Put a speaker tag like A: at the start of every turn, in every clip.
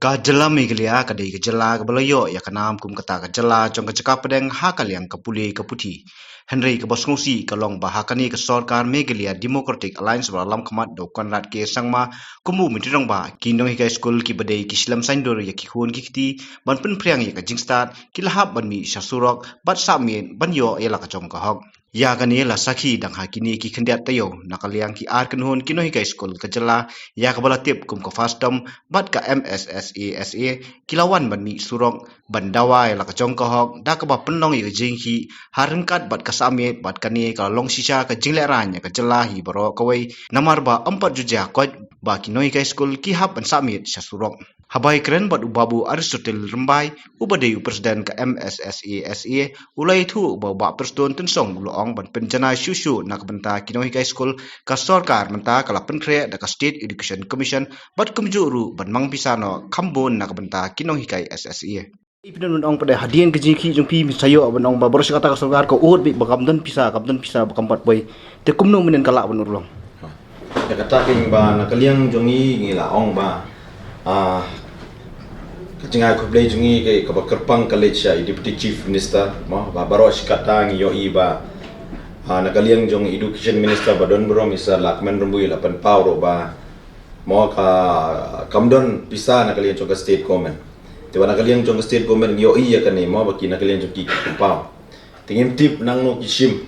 A: Ka jela megelia ka dei ka jela ka balayo ya kanam kum kata ka jela jong ka cakap pedeng ha kaliang ka puli ka puti. Henry ka bosngusi ka long bahakani ka sorkar megelia Democratic Alliance beralam kamat do konrad ke sangma kumu mitirong ba kinong hika school ki badai ki Islam saindur ya ki hun ki kiti ban pen priang ya ka jingstat ki lahap ban mi syasurok bat samin ban yo ya la ka jong ka hok. Ya kani la sakhi dang hakini ki khendiat tayo nakaliang ki ar kanhun kinong hika school ka jela ya ka balatip kum ka fastom bat ka MSSASA kilawan ban mi surok ban dawai la ka chong ka hok da ka ba penong i jing hi harengkat bat ka samit bat kani ka long sisa ka jingle ran ya ka jela hi baro ka wei namar ba 4 juja ko ba kinoi ka school ki hap ban samit sa surok. Habai keren bat ubabu Aristotle Rembai ubadei presiden ke MSSASA ulai thu ba preston tensong uloong ban penjana syusyu nak benta kinoi ka school ka sarkar menta kala penkre da ka State Education Commission bat kumjuru ban mang pisano kambon nak benta kinoi ka SSA. Ipinun ong pada hadian ke jiki jung pi misayo ban ong ba boros kata ka sarkar ko ut bi bakam dan pisa bakampat boy te kumno menen kala ban urlong.
B: Ya kata king ba nakaliang jongi ngila ong ba kajinga ko play jongi ke ka kerpang college ya deputy chief minister ma ba baros kata ngi yo iba nakaliang jong education minister ba don bro misa lakmen rumbui lapan pauro ba mo ka kamdon pisa nakaliang jong state government tiwa nakaliang jong state government yo iya kan ni mo ba ki nakaliang jong ki pau tingim tip nang no kishim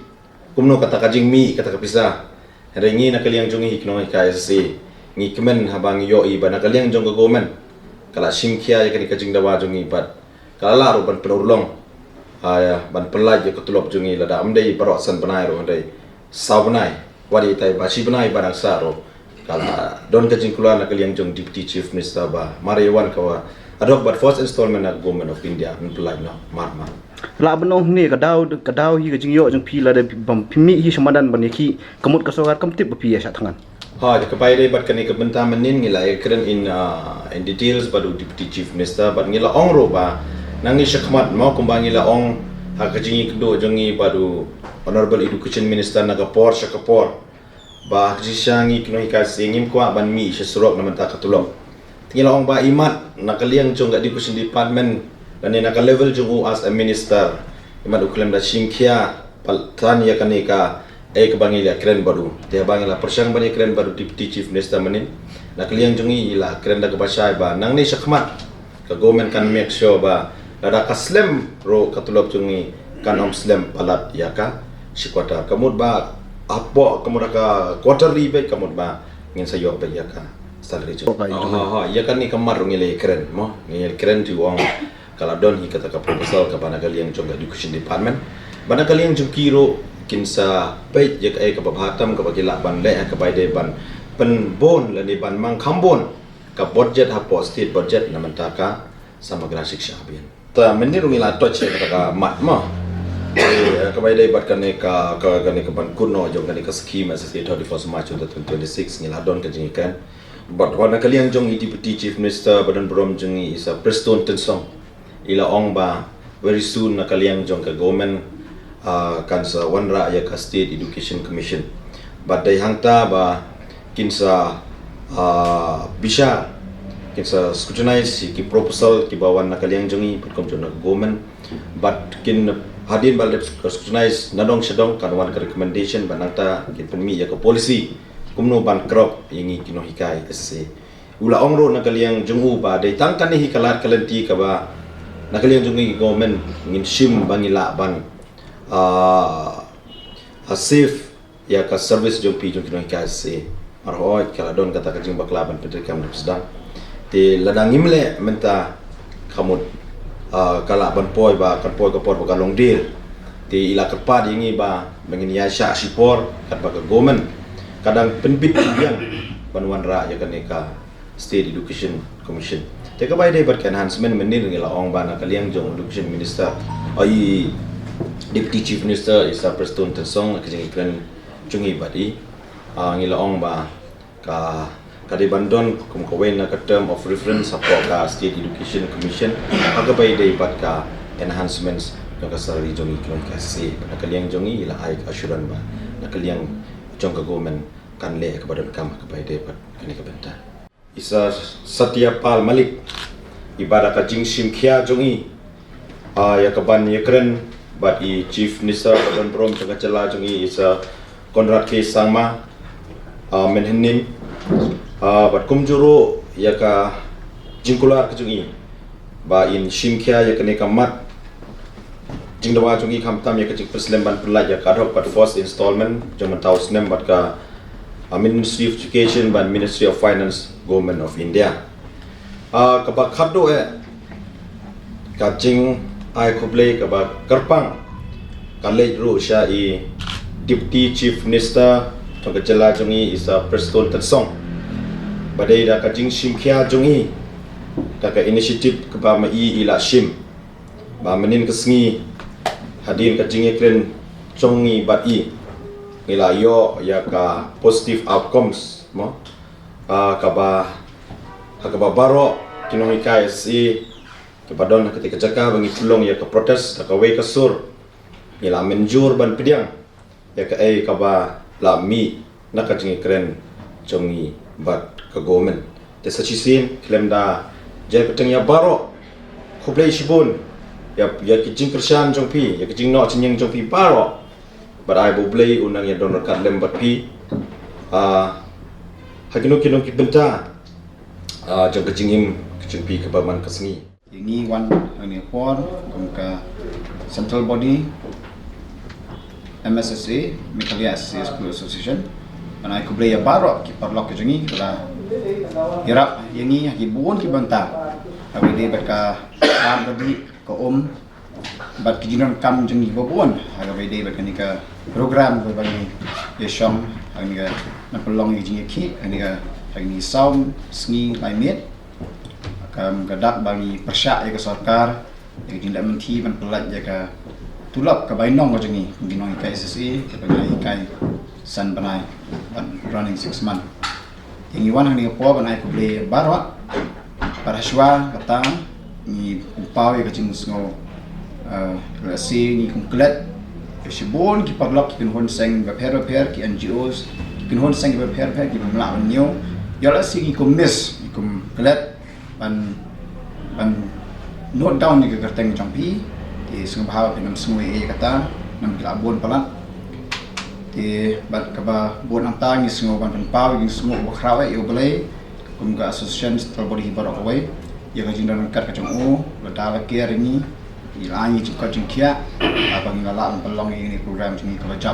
B: kumno kata kajing mi kata kapisa Rengi nakaliang jongi hiknoi KSC ngi kemen habang yo iba nakaliang jong government kala simkia ya kani kajing dawa jongi bat kala laru ban penurlong ban pelaj ya ketulop jongi lada amdei baroksan benai ro andai sawnai wadi tai basi benai barang saro kala don kajing kula nakaliang jong deputy chief minister ba mariwan kawa adok bat first installment of government of India ban pelaj no marma
A: La benong ni kadau hi kajing yo jung pi la de bam pimi hi samadan ban ki kemut ka sarkar kamtip pi ya tangan.
B: Ha, kepai dai bat kani kebenta menin ngila keren in details badu deputy chief minister bat ngila ong ro ba nangi syakmat mau kumbang ngila ong ha kajingi kedo jongi badu honorable education minister nagapor syakapor ba kajisyangi kino hika singim kwa ban mi syasrok namanta katulong ngila ong ba imat nakaliang jong education department dan nak level jong as a minister imat uklem da simkia paltan ya kani ka kebangilia keren baru dia bangila persyang bani keren baru deputy chief minister menin nak liang jungi ila keren da kabasai ba nang ni syakmat ka government kan make sure ba ada kaslem ro katulop jungi kan slem palat ya ka sikwata kamut ba apo kamut ka quarterly be kamut ba ngin sayo be ya ka salary jo ya kan ni kamar ngile keren mo ngile keren tu wong kala don hi kata ka proposal ka bana kaliang jong education department bana kaliang jong kiro kinsa pei je ka babhatam ka bagila ban le ka bai de ban pen bon la ni ban mang khambon ka budget ha po state budget na mantaka samagra shiksha abhiyan ta menni rungila to che ka mat ma ka bai de bat ka ban kuno jong ka scheme as state 31st March 2026 ngila don ka jingikan but wana kaliang jong deputy chief minister badan brom jong isa preston tensong ila ong ba very soon na kaliang jong ka government kan sa wanra ya ka State Education Commission badai hangta ba kinsa bisa kinsa scrutinize ki proposal ki bawan nakaliang jongi patkom jona government but kin hadin bal scrutinize nadong sedong kan wan ka recommendation banangta kin penmi ya ka policy kumno ban crop ingi kino hikai sse ula ongro nakaliang jongu ba dai tangkan ni hikalat kalenti ka ba nakaliang jongi government ngin sim bangila ban a safe ya ka service jong pi jong kinoi ka se marhoi kala don kata kajing baklaban petrikam sedang te ladang imle menta kamut kala ban poi ba kan poi ka por ba long dir te ila kerpad ingi ba mengin ya sya sipor kat ba government kadang penbit yang banwan ra ya kan ka State Education Commission te ka bai dai bat enhancement menir ngila ong ba na kaliang jong education minister ai Deputy Chief Minister Isa Preston Tensong kajing iklan jungi badi ngilaong ba ka kadi bandon kum kawen na ka term of reference apo ka State Education Commission agabay day bat ka enhancements ka salary jungi iklan kasi nakaliang jungi ila ay assuran ba nakaliang jong ka government kan le ka badan kam ka bay day bat kani ka benta Isa Satyapal Malik ibadah ka jing sim khia jongi ya kaban ya keren bat I chief minister badan prom jaga cela jongi isa Konrad K Sangma menhenin bat kumjuro ya ka jingkular ka jongi ba in sim khia ya kene kamat jingdawa jongi kamtam ya ka jing perslemban perlaj ya kadhok bat first installment jaman taus nem bat ka Ministry of Education dan Ministry of Finance Government of India. Kabak khaddo kajing ai kublei kabak kerpang kalej ru sha I Deputy Chief Minister tong kejela jongi isa Preston Tansong. Badai da kajing simkhia jongi da ka initiative kaba ma ila sim ba menin kesngi hadin kajing eklen jongi bat ila yo ya ka positive outcomes mo kaba baro kinong ikai si kepadon ketika jaka bangi tulong ya ka protes ka wei ka sur ila menjur ban pediang ya ka kaba la mi nak jingi keren jongi bat ka government te sachisin klem da jai peteng ya baro khoblei shibun ya kijing kersan jongpi ya kijing no chinyeng jongpi baro but I boleh unang yang donor kat lembat pi hakino kino ki benta jang kejingim kejingpi ke baman kesni
C: ini one ini pon ke central body MSSA Meghalaya SSA School Association dan I boleh ya baru ki perlok kejengi kala hirap ini ki buon ki benta abi de berka am gabi ko bat kijinan kam jengi babon aga bede bat kanika program bagi yesham aniga na pelong jingi ki aniga agni saum sngi laimet kam gadak bagi persyak ya sarkar ya tindak menti man pelat ya ka tulap ka bainong ko jengi ginong kai SSA bagi kai san banai running 6 month yang iwan aniga po banai ko ble barwa para shwa kata ni pau ya kajing sngo rasi ni konkret sibon ki paglak ki hon seng beper ki NGOs ki hon seng beper ki mla nyo ya la si ki komis ki konkret ban note down ni ka teng jampi ki sung bahawa pinam semua kata nam labon palat ki bat ka ba bon ang tang ni sung ban pau ki sung bakrawe yo belai kum ka association terbodi barok away ya ka jindan kat ka jong la dala ki ni ilangi juga jengkia abang ngala pelong ini program ini kerja